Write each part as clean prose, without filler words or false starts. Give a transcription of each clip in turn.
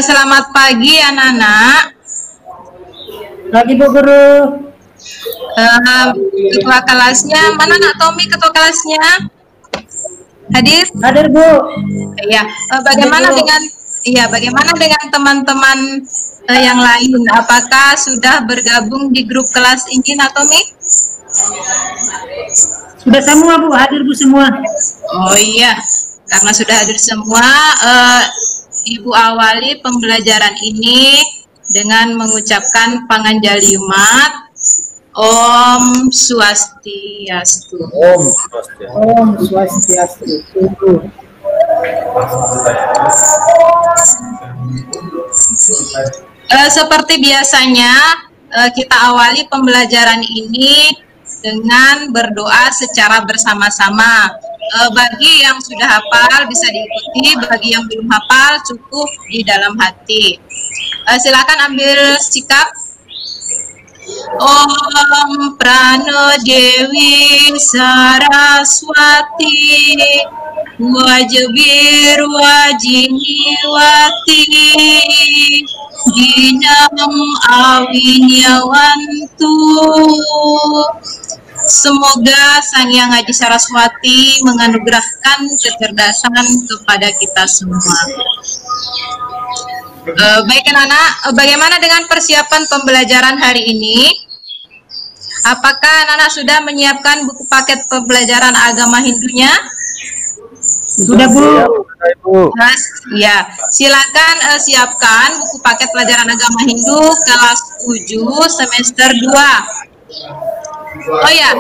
Selamat pagi anak-anak. Pagi Bu Guru. Ketua kelasnya, mana Nak Tommy ketua kelasnya? Hadir? Hadir Bu. Iya. Bagaimana dengan teman-teman yang lain? Apakah sudah bergabung di grup kelas ini Nak Tommy? Sudah semua Bu, hadir Bu semua. Oh iya, karena sudah hadir semua, Ibu awali pembelajaran ini dengan mengucapkan Panganjaliumat. Om Swastiastu. Om Swastiastu. Seperti biasanya, kita awali pembelajaran ini dengan berdoa secara bersama-sama. Bagi yang sudah hafal bisa diikuti, bagi yang belum hafal cukup di dalam hati. Silakan ambil sikap. Om Prano Dewi Saraswati Wajibir Wajiniwati Dinam Awinyawantu. Semoga Sang Hyang Haji Saraswati menganugerahkan kecerdasan kepada kita semua. Baik anak-anak, bagaimana dengan persiapan pembelajaran hari ini? Apakah anak-anak sudah menyiapkan buku paket pembelajaran agama Hindunya? Sudah Bu. Ya, silakan siapkan buku paket pelajaran agama Hindu kelas 7 semester 2. Oh ya,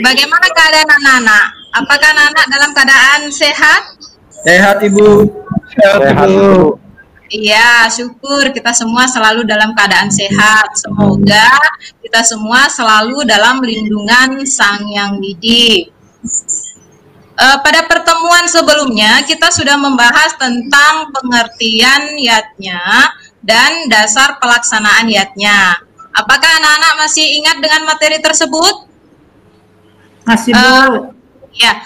bagaimana keadaan anak-anak? Apakah anak-anak dalam keadaan sehat? Sehat Ibu. Sehat Bu. Iya, syukur kita semua selalu dalam keadaan sehat. Semoga kita semua selalu dalam lindungan Sang Yang Widi. Pada pertemuan sebelumnya kita sudah membahas tentang pengertian yatnya dan dasar pelaksanaan yatnya. Apakah anak-anak masih ingat dengan materi tersebut? Masih Bu. Ya,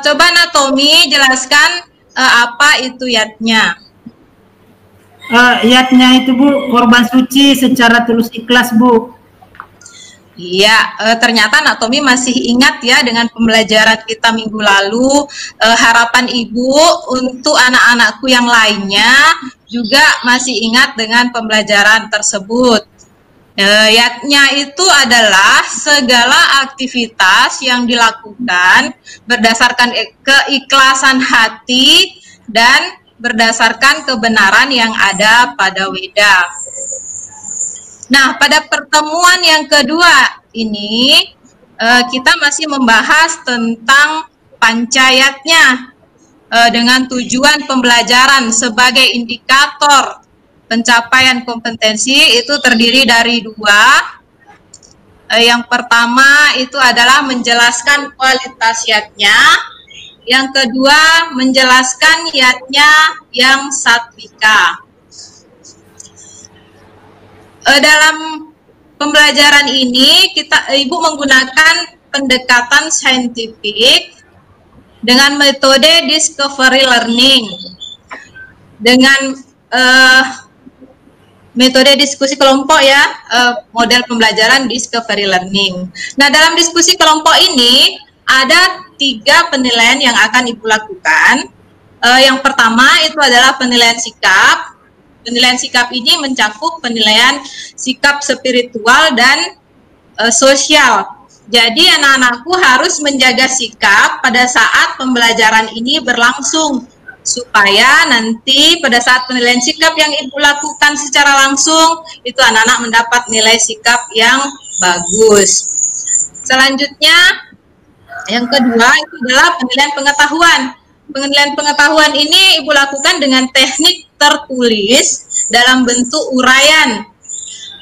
coba Tommy jelaskan apa itu yatnya. Yatnya itu Bu, korban suci secara tulus ikhlas Bu. Iya, ternyata Nak Tommy masih ingat ya dengan pembelajaran kita minggu lalu. Harapan Ibu untuk anak-anakku yang lainnya juga masih ingat dengan pembelajaran tersebut. Yatnya itu adalah segala aktivitas yang dilakukan berdasarkan keikhlasan hati dan berdasarkan kebenaran yang ada pada Weda. Nah, pada pertemuan yang kedua ini kita masih membahas tentang pancayatnya dengan tujuan pembelajaran sebagai indikator pencapaian kompetensi itu terdiri dari dua. Yang pertama itu adalah menjelaskan kualitas yatnya. Yang kedua, menjelaskan yatnya yang satvika. Dalam pembelajaran ini, Ibu menggunakan pendekatan saintifik dengan metode discovery learning. Dengan metode diskusi kelompok ya, model pembelajaran discovery learning. Nah, dalam diskusi kelompok ini, ada 3 penilaian yang akan Ibu lakukan. Yang pertama itu adalah penilaian sikap. Penilaian sikap ini mencakup penilaian sikap spiritual dan sosial. Jadi anak-anakku harus menjaga sikap pada saat pembelajaran ini berlangsung, supaya nanti pada saat penilaian sikap yang Ibu lakukan secara langsung, itu anak-anak mendapat nilai sikap yang bagus. Selanjutnya, yang kedua itu adalah penilaian pengetahuan. Penilaian pengetahuan ini Ibu lakukan dengan teknik tertulis dalam bentuk uraian.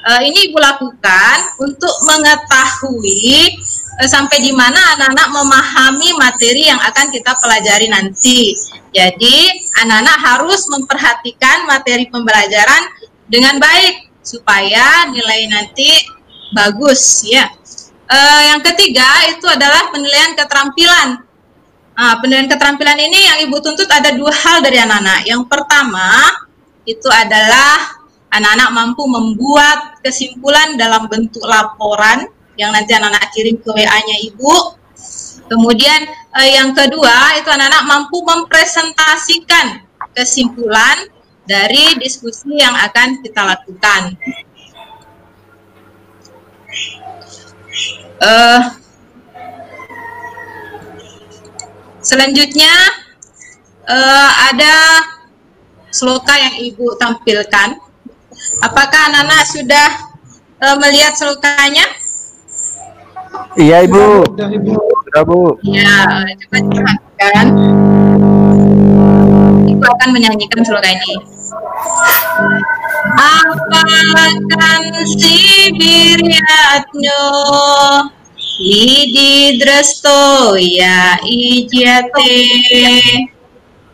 Ini Ibu lakukan untuk mengetahui sampai di mana anak-anak memahami materi yang akan kita pelajari nanti. Jadi anak-anak harus memperhatikan materi pembelajaran dengan baik supaya nilai nanti bagus ya. Yang ketiga itu adalah penilaian keterampilan. Penilaian keterampilan ini yang Ibu tuntut ada 2 hal dari anak-anak. Yang pertama itu adalah anak-anak mampu membuat kesimpulan dalam bentuk laporan yang nanti anak-anak kirim ke WA-nya Ibu. Kemudian yang kedua itu anak-anak mampu mempresentasikan kesimpulan dari diskusi yang akan kita lakukan. Selanjutnya ada sloka yang Ibu tampilkan. Apakah anak-anak sudah melihat slokanya? Iya Ibu. Sudah Bu. Ya, coba perhatikan. Ibu akan menyanyikan sloka ini. Apakan si biryatnyo Lidi dresto ya ijate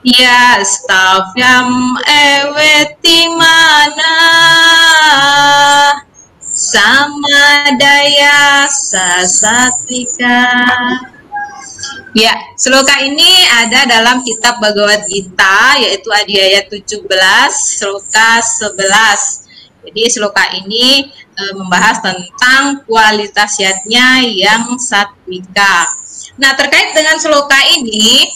ya stafyam eweti mana sama daya sasatika. Ya, sloka ini ada dalam kitab Bhagavad Gita, yaitu Adhyaya 17, sloka 11. Jadi sloka ini membahas tentang kualitas yatnya yang satwika. Nah, terkait dengan sloka ini,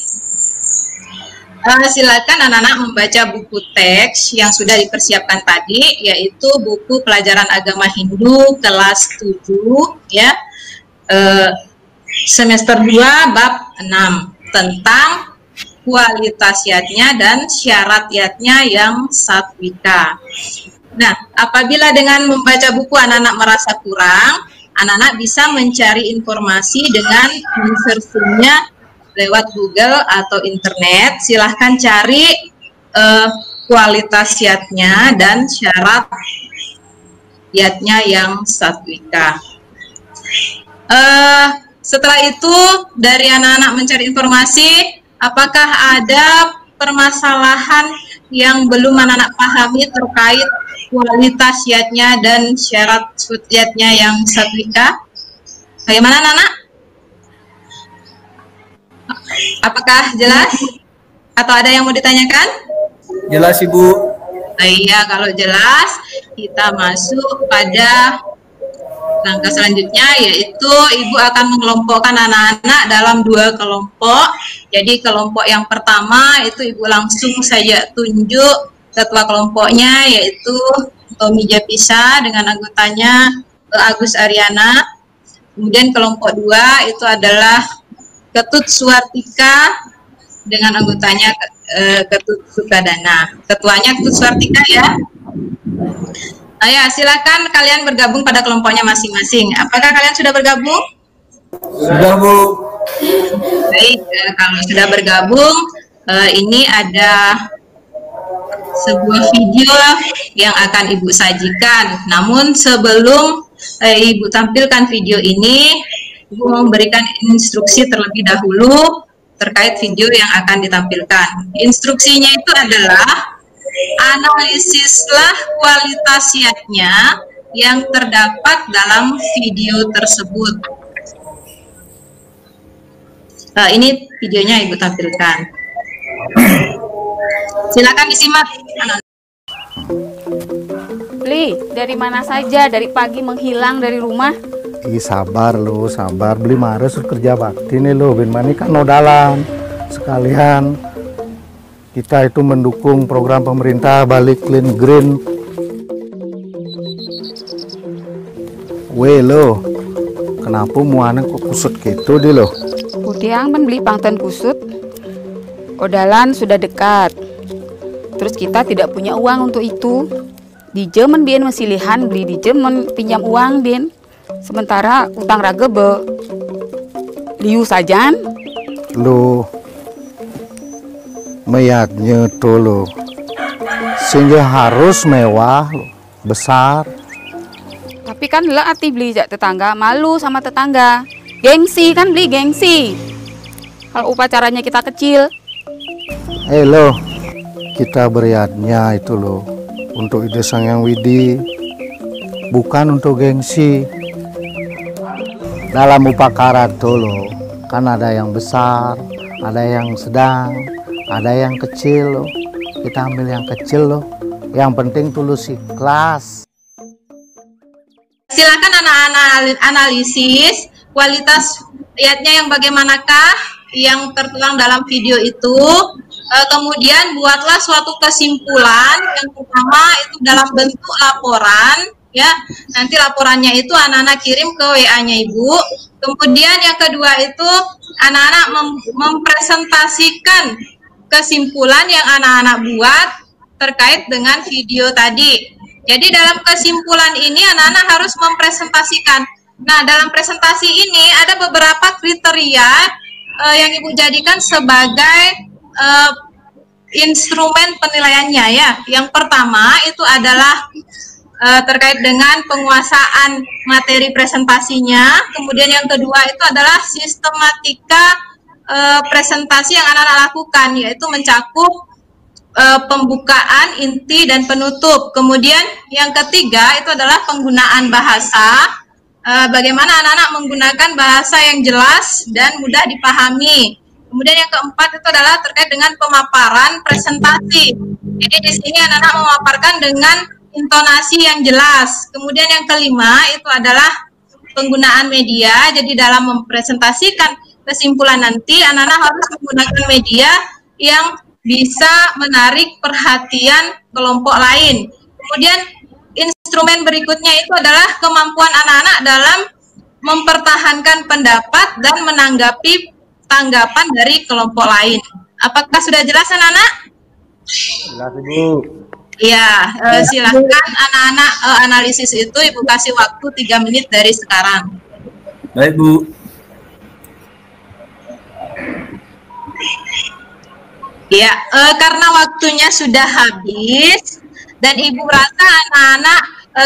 silakan anak-anak membaca buku teks yang sudah dipersiapkan tadi, yaitu buku pelajaran agama Hindu kelas 7, ya. Semester 2 bab 6 tentang kualitas yatnya dan syarat yatnya yang satwika. Nah, apabila dengan membaca buku anak-anak merasa kurang, anak-anak bisa mencari informasi dengan insersinya lewat Google atau internet. Silahkan cari kualitas yatnya dan syarat yatnya yang satwika. Setelah itu, dari anak-anak mencari informasi, apakah ada permasalahan yang belum anak-anak pahami terkait kualitas yatnya dan syarat yatnya yang satwika? Bagaimana anak-anak? Apakah jelas? Atau ada yang mau ditanyakan? Jelas Ibu. Iya, kalau jelas, kita masuk pada langkah selanjutnya, yaitu Ibu akan mengelompokkan anak-anak dalam 2 kelompok. Jadi kelompok yang pertama itu Ibu langsung saja tunjuk ketua kelompoknya, yaitu Tommy Japisa dengan anggotanya Agus Ariana. Kemudian kelompok 2 itu adalah Ketut Suartika dengan anggotanya Ketut Sukadana. Ketuanya Ketut Suartika ya. Ya, silakan kalian bergabung pada kelompoknya masing-masing. Apakah kalian sudah bergabung? Sudah Bu. Baik, kalau sudah bergabung, ini ada sebuah video yang akan Ibu sajikan. Namun sebelum Ibu tampilkan video ini, Ibu memberikan instruksi terlebih dahulu terkait video yang akan ditampilkan. Instruksinya itu adalah analisislah kualitas yatnya yang terdapat dalam video tersebut. Ini videonya Ibu tampilkan. Silakan disimak. Beli, dari mana saja dari pagi menghilang dari rumah? Sabar lo, sabar. Beli mares kerja bakti nih lo. Ben mani kan nodalan sekalian. Kita itu mendukung program pemerintah balik clean green. Weh lo, kenapa muana kok kusut gitu di lo? Kudiang ben beli pangten kusut. Odalan sudah dekat. Terus kita tidak punya uang untuk itu. Di jemen bien mesilihan beli di jemen pinjam uang bien. Sementara utang raga be liu sajan. Lo meyaknya tuh lo, sehingga harus mewah, besar. Tapi kan lah arti beli jak tetangga, malu sama tetangga. Gengsi kan beli gengsi. Kalau upacaranya kita kecil. Lo, kita beriatnya itu lo untuk ide Sang Yang Widi, bukan untuk gengsi. dalam upacara itu loh, kan ada yang besar, ada yang sedang, ada yang kecil loh. Kita ambil yang kecil loh. Yang penting tulus ikhlas. Silakan anak-anak analisis kualitas ayatnya yang bagaimanakah yang tertuang dalam video itu. Kemudian buatlah suatu kesimpulan. Yang pertama itu dalam bentuk laporan, ya. Nanti laporannya itu anak-anak kirim ke WA-nya Ibu. Kemudian yang kedua itu anak-anak mempresentasikan kesimpulan yang anak-anak buat terkait dengan video tadi. Jadi dalam kesimpulan ini anak-anak harus mempresentasikan. Nah, dalam presentasi ini ada beberapa kriteria yang Ibu jadikan sebagai instrumen penilaiannya, ya. Yang pertama itu adalah terkait dengan penguasaan materi presentasinya. Kemudian yang kedua itu adalah sistematika presentasi yang anak-anak lakukan, yaitu mencakup pembukaan, inti, dan penutup. Kemudian yang ketiga itu adalah penggunaan bahasa. Bagaimana anak-anak menggunakan bahasa yang jelas dan mudah dipahami. Kemudian yang keempat itu adalah terkait dengan pemaparan presentasi. Jadi di sini anak-anak memaparkan dengan intonasi yang jelas. Kemudian yang kelima itu adalah penggunaan media. Jadi dalam mempresentasikan kesimpulan nanti anak-anak harus menggunakan media yang bisa menarik perhatian kelompok lain. Kemudian instrumen berikutnya itu adalah kemampuan anak-anak dalam mempertahankan pendapat dan menanggapi tanggapan dari kelompok lain. Apakah sudah jelas anak-anak? Jelas Ibu. Ya, silakan anak-anak analisis itu Ibu kasih waktu 3 menit dari sekarang. Baik Bu. Ya, karena waktunya sudah habis dan Ibu rasa anak-anak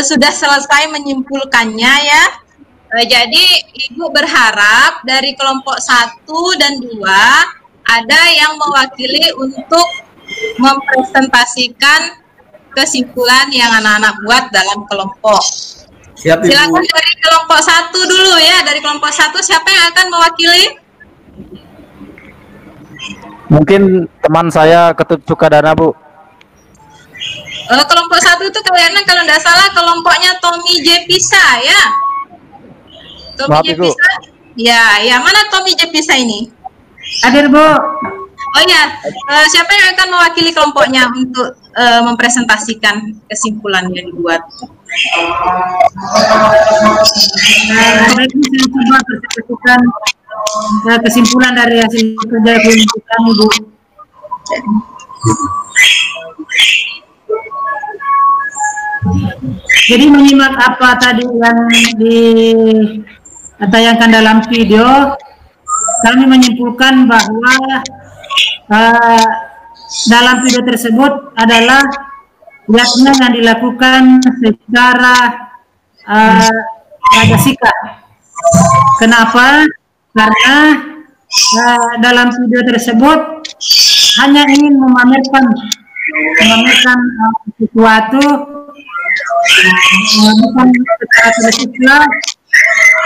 sudah selesai menyimpulkannya, ya. Jadi Ibu berharap dari kelompok 1 dan 2 ada yang mewakili untuk mempresentasikan kesimpulan yang anak-anak buat dalam kelompok. Siap Ibu. Silakan dari kelompok 1 dulu, ya. Dari kelompok 1 siapa yang akan mewakili? Mungkin teman saya Ketut Sukadana Bu. Kelompok 1 itu kayaknya kalau tidak salah kelompoknya Tommy J. Pisa, ya. Tommy Maaf, J. Ibu. Pisa. Ya, mana Tommy J. Pisa ini? Hadir, Bu. Oh ya, siapa yang akan mewakili kelompoknya untuk mempresentasikan kesimpulan yang dibuat? Baik, saya coba presentasikan kesimpulan dari hasil kerja kami, Bu. Jadi menyimak apa tadi yang ditayangkan dalam video, kami menyimpulkan bahwa dalam video tersebut adalah yakni yang dilakukan secara ragasikat. Kenapa? Karena dalam video tersebut hanya ingin memamerkan sesuatu, bukan secara tersirat,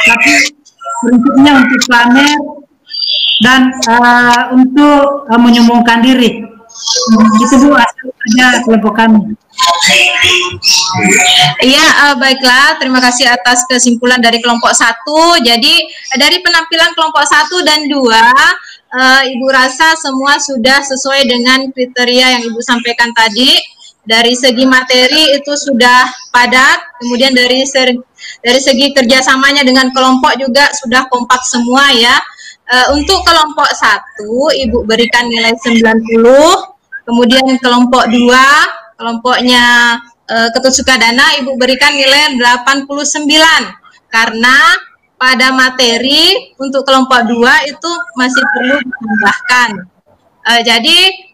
tapi prinsipnya untuk pamer dan untuk menyombongkan diri. Itu Bu hasil kerja kelompok kami. Iya, baiklah. Terima kasih atas kesimpulan dari kelompok 1. Jadi dari penampilan kelompok 1 dan 2, Ibu rasa semua sudah sesuai dengan kriteria yang Ibu sampaikan tadi. Dari segi materi itu sudah padat. Kemudian dari segi kerjasamanya dengan kelompok juga sudah kompak semua, ya. Untuk kelompok 1 Ibu berikan nilai 90. Kemudian kelompok 2, kelompoknya Ketut Sukadana, Ibu berikan nilai 89. Karena pada materi untuk kelompok 2 itu masih perlu ditambahkan. Jadi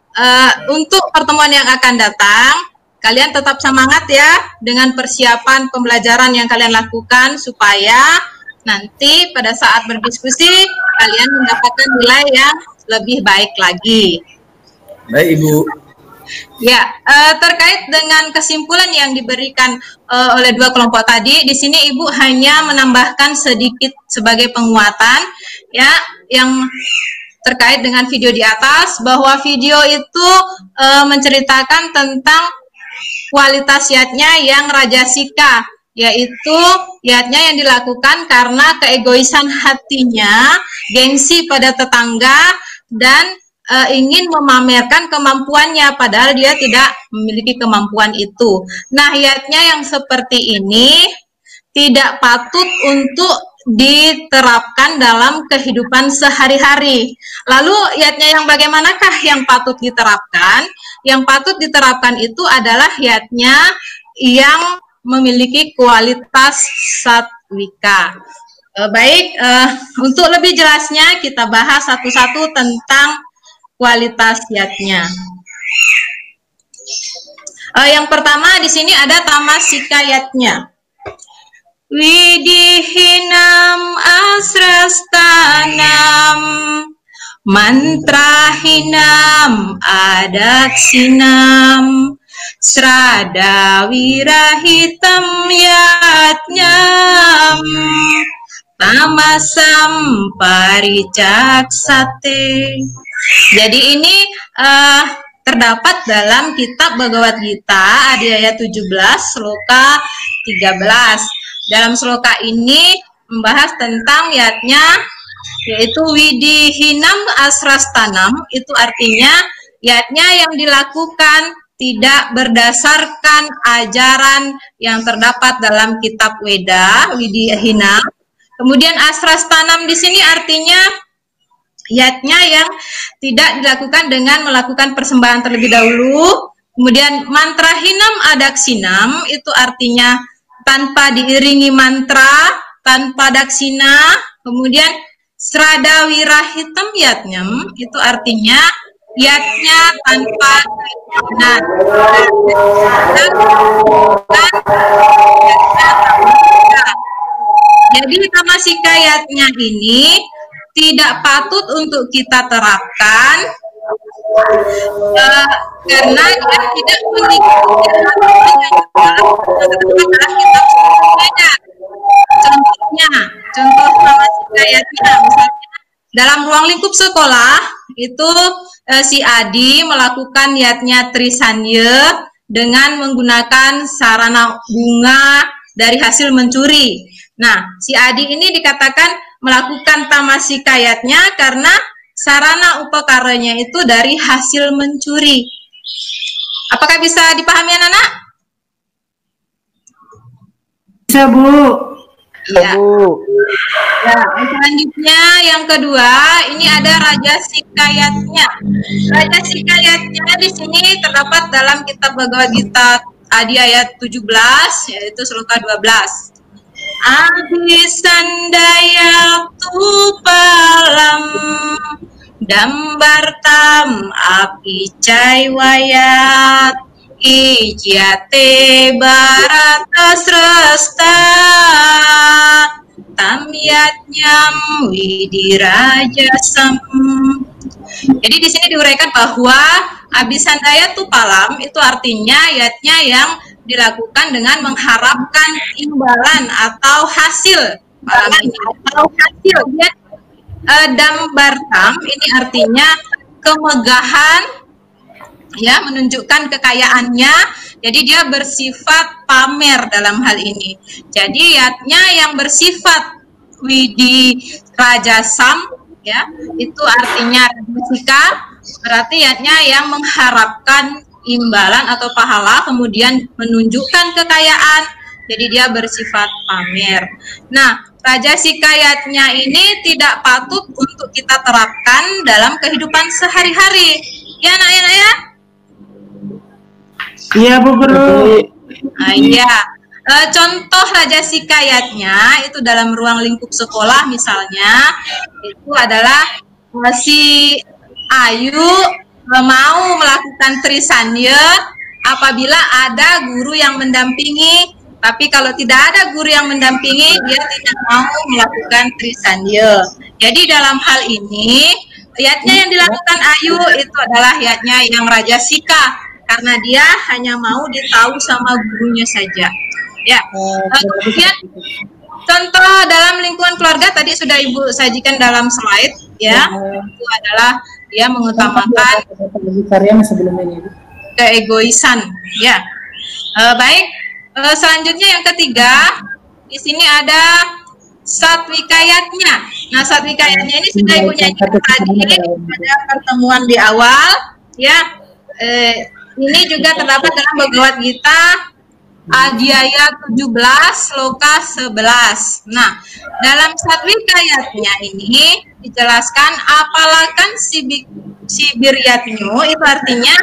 untuk pertemuan yang akan datang, kalian tetap semangat, ya, dengan persiapan pembelajaran yang kalian lakukan supaya nanti pada saat berdiskusi kalian mendapatkan nilai yang lebih baik lagi. Baik Ibu. Ya, terkait dengan kesimpulan yang diberikan oleh dua kelompok tadi, di sini Ibu hanya menambahkan sedikit sebagai penguatan, ya, yang terkait dengan video di atas, bahwa video itu menceritakan tentang kualitas yatnya yang rajasika, yaitu yatnya yang dilakukan karena keegoisan hatinya, gengsi pada tetangga, dan ingin memamerkan kemampuannya padahal dia tidak memiliki kemampuan itu. Nah, yatnya yang seperti ini tidak patut untuk diterapkan dalam kehidupan sehari-hari. Lalu yatnya yang bagaimanakah yang patut diterapkan? Yang patut diterapkan itu adalah yatnya yang memiliki kualitas satwika. Baik, untuk lebih jelasnya kita bahas satu-satu tentang kualitas yatnya. Yang pertama di sini ada tamasika yatnya. Widihinam asrastanam, mantrahinam adatsinam, srada wirahitam yatnyam, tamasam paricaksate. Jadi ini terdapat dalam kitab Bhagavad Gita Adhyaya 17 sloka 13. Dalam sloka ini membahas tentang yatnya, yaitu widihinam asrastanam, itu artinya yatnya yang dilakukan tidak berdasarkan ajaran yang terdapat dalam kitab Weda, widihinam. Kemudian asrastanam di sini artinya yatnya yang tidak dilakukan dengan melakukan persembahan terlebih dahulu. Kemudian mantrahinam adaksinam, itu artinya tanpa diiringi mantra, tanpa daksina. Kemudian srada wirahitam yatnyam, itu artinya yatnya tanpa daksina. Jadi tamasika yatnya ini tidak patut untuk kita terapkan karena dia tidak mengikuti contoh tamasika yatnya, misalnya dalam ruang lingkup sekolah itu si Adi melakukan yatnya Trisanya dengan menggunakan sarana bunga dari hasil mencuri. Nah, si Adi ini dikatakan melakukan tamasika yatnya karena sarana upakaranya itu dari hasil mencuri. Apakah bisa dipahami anak-anak? Bisa, Bu. Ya. Ya, selanjutnya yang kedua, ini ada rajasika yatnya. Rajasika yatnya di sini terdapat dalam kitab Bhagavad Gita Adhyaya 17, yaitu sloka 12. Abhisandaya tupalam dambartam api caiwayat ijyate barata srasta tamyatnyam widirajasam. Jadi di sini diuraikan bahwa abhisandaya tupalam itu artinya yatnya yang dilakukan dengan mengharapkan imbalan atau hasil. Dambartam ini artinya kemegahan, ya, menunjukkan kekayaannya. Jadi dia bersifat pamer dalam hal ini. Jadi yatnya yang bersifat widi rajasam, ya, itu artinya rajasika, berarti yatnya yang mengharapkan imbalan atau pahala, kemudian menunjukkan kekayaan, jadi dia bersifat pamer. Nah, rajasika yatnya ini tidak patut untuk kita terapkan dalam kehidupan sehari-hari. Ya, anak-anak ya? Iya, Bu Guru. Nah, iya. Contoh rajasika yatnya itu dalam ruang lingkup sekolah misalnya, itu adalah si Ayu mau melakukan Trisanya apabila ada guru yang mendampingi, tapi kalau tidak ada guru yang mendampingi, dia tidak mau melakukan Trisanya. Jadi dalam hal ini, yatnya yang dilakukan Ayu itu adalah yatnya yang rajasika, karena dia hanya mau ditahu sama gurunya saja. Ya. Kemudian contoh dalam lingkungan keluarga tadi sudah Ibu sajikan dalam slide, ya. Itu adalah dia mengutamakan keegoisan, ya. Baik. Selanjutnya yang ketiga, di sini ada satwikayatnya. Nah, satwikayatnya ini sudah Ibu nyanyikan tadi pada pertemuan di awal, ya. Ini juga terdapat dalam Bhagavad Gita Adhyaya 17 Sloka 11. Nah, dalam satwikayatnya ini dijelaskan apalakan sibiryatnyo, itu artinya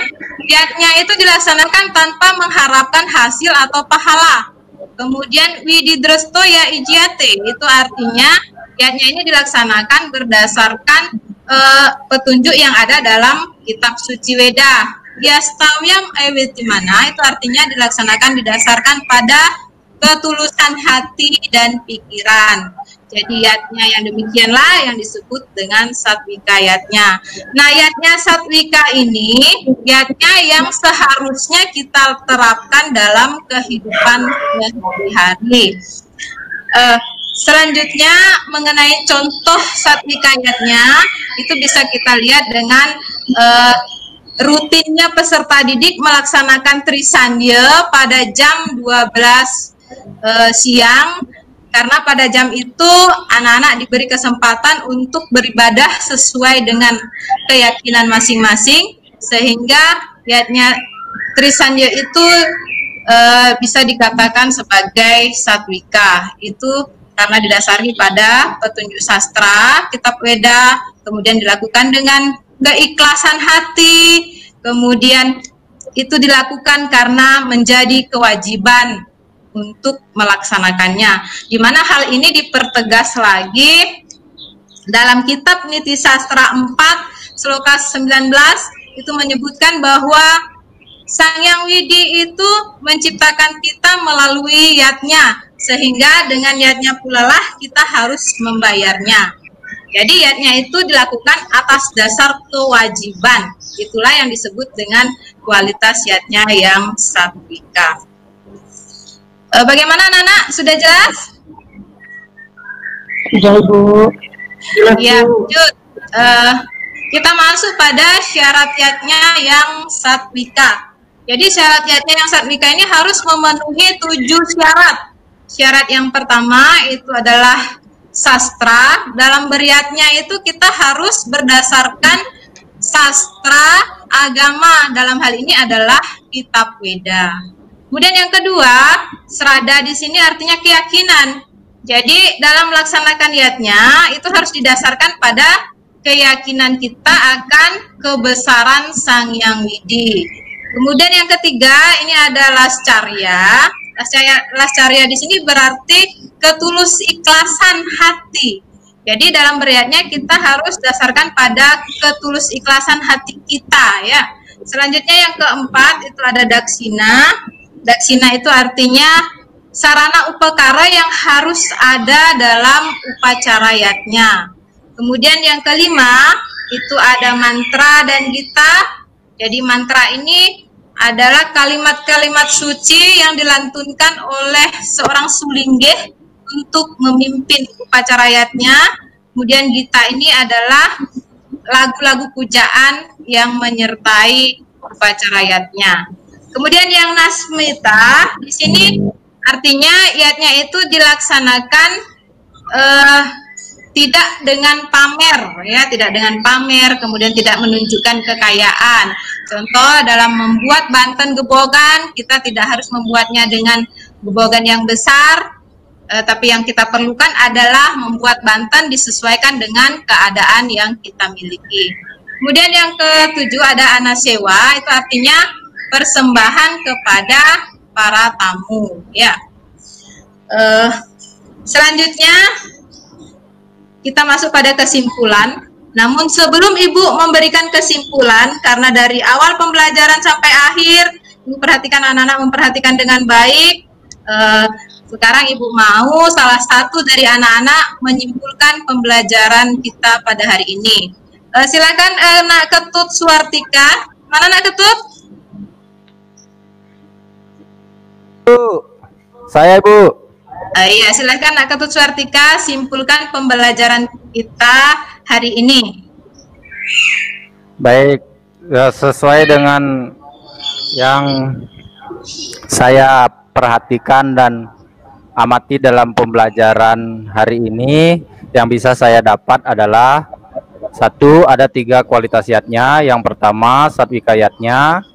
yatnya itu dilaksanakan tanpa mengharapkan hasil atau pahala. Kemudian wididresto ya ijyate, itu artinya yatnya ini dilaksanakan berdasarkan petunjuk yang ada dalam kitab suci Weda. Yastawyam ewitimana, itu artinya dilaksanakan didasarkan pada ketulusan hati dan pikiran. Jadi yatnya yang demikianlah yang disebut dengan satwika yatnya. Nah, yatnya satwika ini yatnya yang seharusnya kita terapkan dalam kehidupan sehari-hari. Selanjutnya mengenai contoh satwika yatnya itu bisa kita lihat dengan rutinnya peserta didik melaksanakan Trisandya pada jam 12 siang, karena pada jam itu anak-anak diberi kesempatan untuk beribadah sesuai dengan keyakinan masing-masing, sehingga yatnya Trisandya itu bisa dikatakan sebagai satwika. Itu karena didasari pada petunjuk sastra, kitab Weda, kemudian dilakukan dengan keikhlasan hati, kemudian itu dilakukan karena menjadi kewajiban untuk melaksanakannya. Di mana hal ini dipertegas lagi dalam kitab Niti Sastra 4 Sloka 19, itu menyebutkan bahwa Sang Yang Widi itu menciptakan kita melalui yatnya, sehingga dengan yatnya pula lah kita harus membayarnya. Jadi yatnya itu dilakukan atas dasar kewajiban. Itulah yang disebut dengan kualitas yatnya yang satwika. Bagaimana anak-anak? Sudah jelas? Sudah, Ibu. Ya, lanjut. Kita masuk pada syarat yatnya yang satwika. Jadi syarat yatnya yang satwika ini harus memenuhi 7 syarat. Syarat yang pertama itu adalah sastra. Dalam beryatnya itu kita harus berdasarkan sastra agama, dalam hal ini adalah kitab Weda. Kemudian yang kedua, srada di sini artinya keyakinan. Jadi dalam melaksanakan yatnya itu harus didasarkan pada keyakinan kita akan kebesaran Sang Yang Widi. Kemudian yang ketiga, ini ada lascarya. Lascarya di sini berarti ketulus ikhlasan hati. Jadi dalam beryatnya kita harus dasarkan pada ketulus ikhlasan hati kita, ya. Selanjutnya yang keempat itu ada daksina. Daksina itu artinya sarana upakara yang harus ada dalam upacara yatnya. Kemudian yang kelima itu ada mantra dan gita. Jadi mantra ini adalah kalimat-kalimat suci yang dilantunkan oleh seorang sulinggih untuk memimpin upacara yatnya. Kemudian gita ini adalah lagu-lagu pujaan yang menyertai upacara yatnya. Kemudian yang nasmita di sini artinya yatnya itu dilaksanakan tidak dengan pamer, ya, tidak dengan pamer, kemudian tidak menunjukkan kekayaan. Contoh dalam membuat banten gebogan, kita tidak harus membuatnya dengan gebogan yang besar, tapi yang kita perlukan adalah membuat banten disesuaikan dengan keadaan yang kita miliki. Kemudian yang ketujuh ada anasewa, itu artinya persembahan kepada para tamu, ya. Selanjutnya kita masuk pada kesimpulan. Namun sebelum Ibu memberikan kesimpulan, karena dari awal pembelajaran sampai akhir Ibu perhatikan anak-anak memperhatikan dengan baik, sekarang Ibu mau salah satu dari anak-anak menyimpulkan pembelajaran kita pada hari ini. Silakan Nak Ketut Suartika. Mana Nak Ketut? Saya Ibu. Iya, silakan Nak Ketut Suartika simpulkan pembelajaran kita hari ini. Baik, sesuai dengan yang saya perhatikan dan amati dalam pembelajaran hari ini, yang bisa saya dapat adalah satu, ada 3 kualitas yatnya. Yang pertama, satwika yatnya,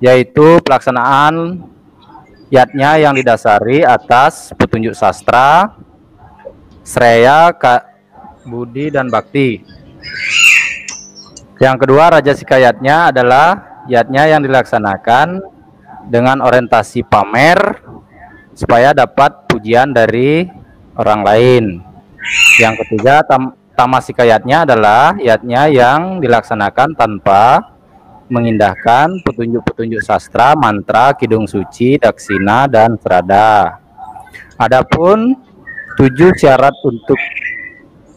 yaitu pelaksanaan yatnya yang didasari atas petunjuk sastra, sreya, budi, dan bakti. Yang kedua, rajasika yatnya adalah yatnya yang dilaksanakan dengan orientasi pamer supaya dapat pujian dari orang lain. Yang ketiga, tamasika yatnya adalah yatnya yang dilaksanakan tanpa mengindahkan petunjuk-petunjuk sastra, mantra, kidung suci, daksina, dan serada. Adapun 7 syarat untuk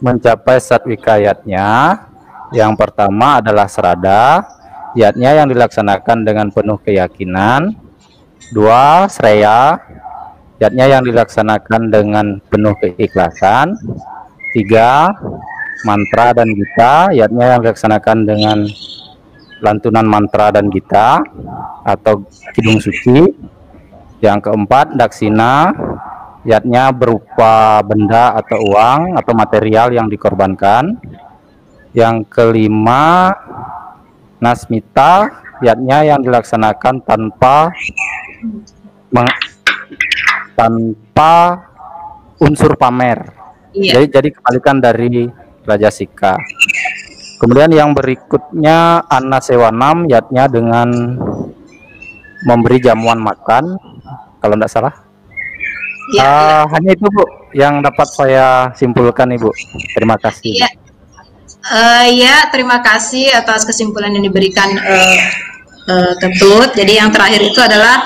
mencapai satwika yatnya, yang pertama adalah serada, yatnya yang dilaksanakan dengan penuh keyakinan. 2, sreya, yatnya yang dilaksanakan dengan penuh keikhlasan. 3, mantra dan gita, yatnya yang dilaksanakan dengan lantunan mantra dan gita atau kidung suci. Yang keempat, daksina, yatnya berupa benda atau uang atau material yang dikorbankan. Yang kelima, nasmita, yatnya yang dilaksanakan tanpa unsur pamer. Iya. Jadi kebalikan dari rajasika. Kemudian yang berikutnya anasewanam, yatnya dengan memberi jamuan makan, kalau tidak salah. Iya. Hanya itu Bu yang dapat saya simpulkan Ibu. Terima kasih. Iya. Ya, terima kasih atas kesimpulan yang diberikan Ketut. Jadi yang terakhir itu adalah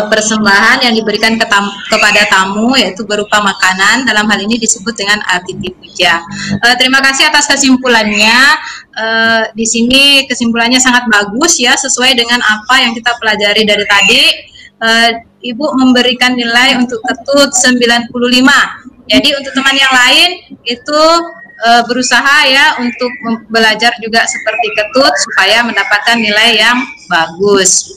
persembahan yang diberikan kepada tamu, yaitu berupa makanan. Dalam hal ini disebut dengan atiti puja. Terima kasih atas kesimpulannya. Di sini kesimpulannya sangat bagus ya, sesuai dengan apa yang kita pelajari dari tadi. Ibu memberikan nilai untuk Ketut 95. Jadi untuk teman yang lain itu berusaha ya untuk belajar juga seperti Ketut supaya mendapatkan nilai yang bagus.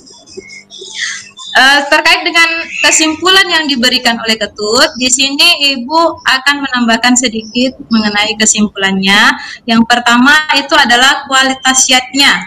Terkait dengan kesimpulan yang diberikan oleh Ketut, di sini Ibu akan menambahkan sedikit mengenai kesimpulannya. Yang pertama itu adalah kualitas yatnya.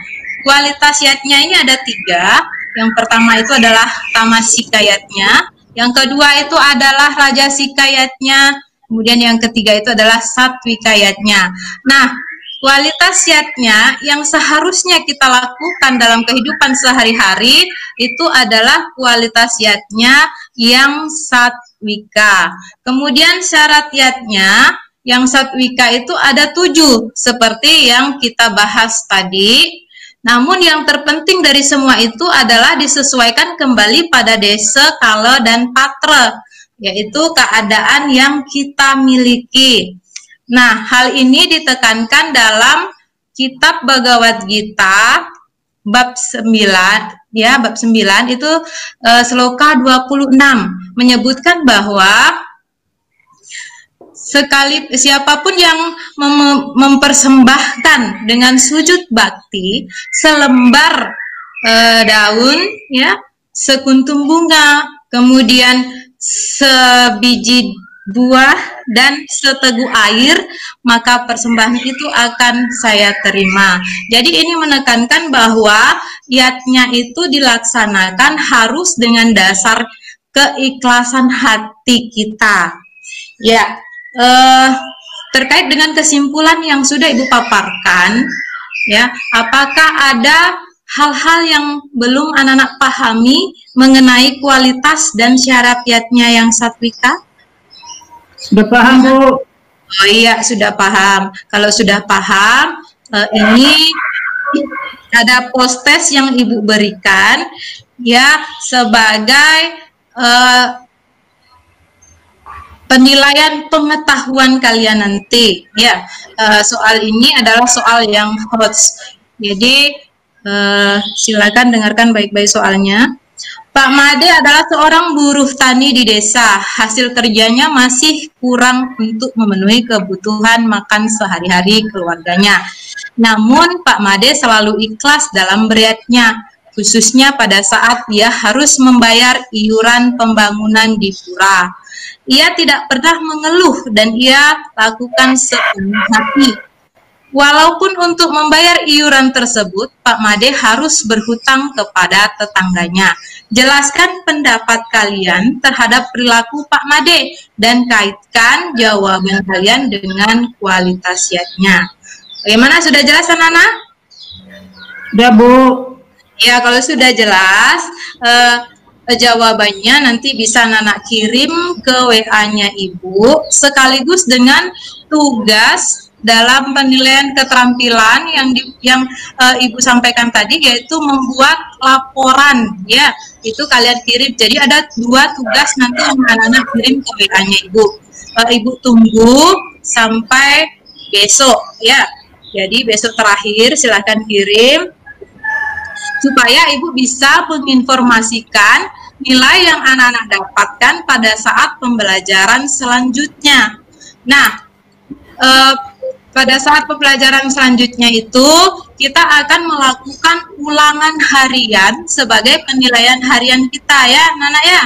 Kualitas yatnya ini ada 3. Yang pertama itu adalah tamasika yatnya. Yang kedua itu adalah rajasika yatnya. Kemudian yang ketiga itu adalah satwika yatnya. Nah, kualitas yatnya yang seharusnya kita lakukan dalam kehidupan sehari-hari itu adalah kualitas yatnya yang satwika. Kemudian syarat yatnya yang satwika itu ada 7 seperti yang kita bahas tadi. Namun yang terpenting dari semua itu adalah disesuaikan kembali pada desa, kala, dan patra, yaitu keadaan yang kita miliki. Nah, hal ini ditekankan dalam kitab Bhagavad Gita bab 9 ya, bab 9 itu sloka 26 menyebutkan bahwa siapapun yang mempersembahkan dengan sujud bakti selembar daun ya, sekuntum bunga, kemudian sebiji buah dan seteguk air, maka persembahan itu akan saya terima. Jadi ini menekankan bahwa yatnya itu dilaksanakan harus dengan dasar keikhlasan hati kita. Ya, terkait dengan kesimpulan yang sudah Ibu paparkan, ya, apakah ada hal-hal yang belum anak-anak pahami mengenai kualitas dan syarat yatnya yang satwika? Sudah paham, Bu? Oh iya, sudah paham. Kalau sudah paham, ini ada post-test yang Ibu berikan ya sebagai penilaian pengetahuan kalian nanti ya. Soal ini adalah soal yang hot. Jadi silakan dengarkan baik-baik soalnya. Pak Made adalah seorang buruh tani di desa. Hasil kerjanya masih kurang untuk memenuhi kebutuhan makan sehari-hari keluarganya. Namun Pak Made selalu ikhlas dalam beriatnya, khususnya pada saat dia harus membayar iuran pembangunan di pura. Ia tidak pernah mengeluh dan ia lakukan sepenuh hati. Walaupun untuk membayar iuran tersebut, Pak Made harus berhutang kepada tetangganya. Jelaskan pendapat kalian terhadap perilaku Pak Made dan kaitkan jawaban kalian dengan kualitas yatnya. Bagaimana, sudah jelas anak-anak? Sudah, Bu. Ya, kalau sudah jelas, jawabannya nanti bisa anak kirim ke WA-nya Ibu sekaligus dengan tugas dalam penilaian keterampilan yang Ibu sampaikan tadi, yaitu membuat laporan, ya, itu kalian kirim. Jadi ada 2 tugas nanti yang anak-anak kirim ke WA-nya Ibu. Ibu tunggu sampai besok, ya. Jadi besok terakhir silahkan kirim supaya Ibu bisa menginformasikan nilai yang anak-anak dapatkan pada saat pembelajaran selanjutnya. Nah, pada saat pembelajaran selanjutnya itu kita akan melakukan ulangan harian sebagai penilaian harian kita, ya anak-anak ya.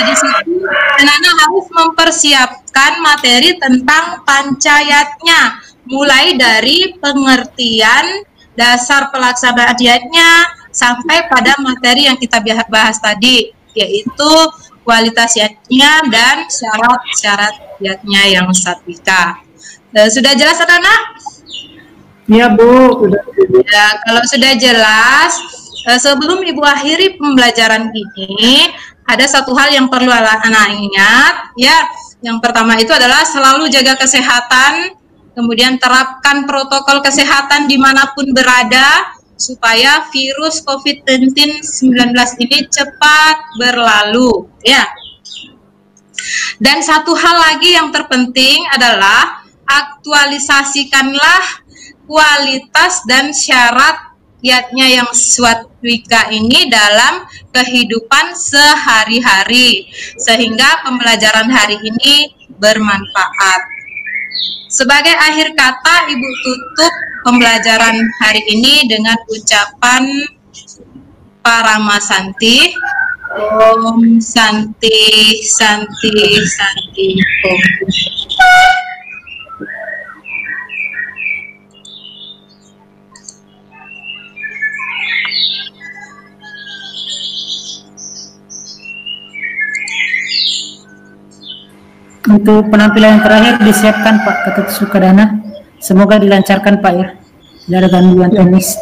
Di situ anak-anak harus mempersiapkan materi tentang pancayatnya, mulai dari pengertian dasar pelaksanaan yatnya sampai pada materi yang kita bahas tadi, yaitu kualitas yatnya dan syarat-syarat yatnya yang satwika. Sudah jelas anak-anak? Iya, Bu. Ya, kalau sudah jelas, sebelum Ibu akhiri pembelajaran ini, ada satu hal yang perlu anak-anak ingat, ya. Yang pertama itu adalah selalu jaga kesehatan, kemudian terapkan protokol kesehatan dimanapun berada, supaya virus COVID-19 ini cepat berlalu, ya. Dan satu hal lagi yang terpenting adalah aktualisasikanlah kualitas dan syarat yatnya yang satwika ini dalam kehidupan sehari-hari, sehingga pembelajaran hari ini bermanfaat. Sebagai akhir kata, Ibu tutup pembelajaran hari ini dengan ucapan Paramasanti. Om Santi Santi Santi Om. Untuk penampilan yang terakhir disiapkan Pak Ketut Sukadana. Semoga dilancarkan Pak ya. Tidak ada gangguan teknis.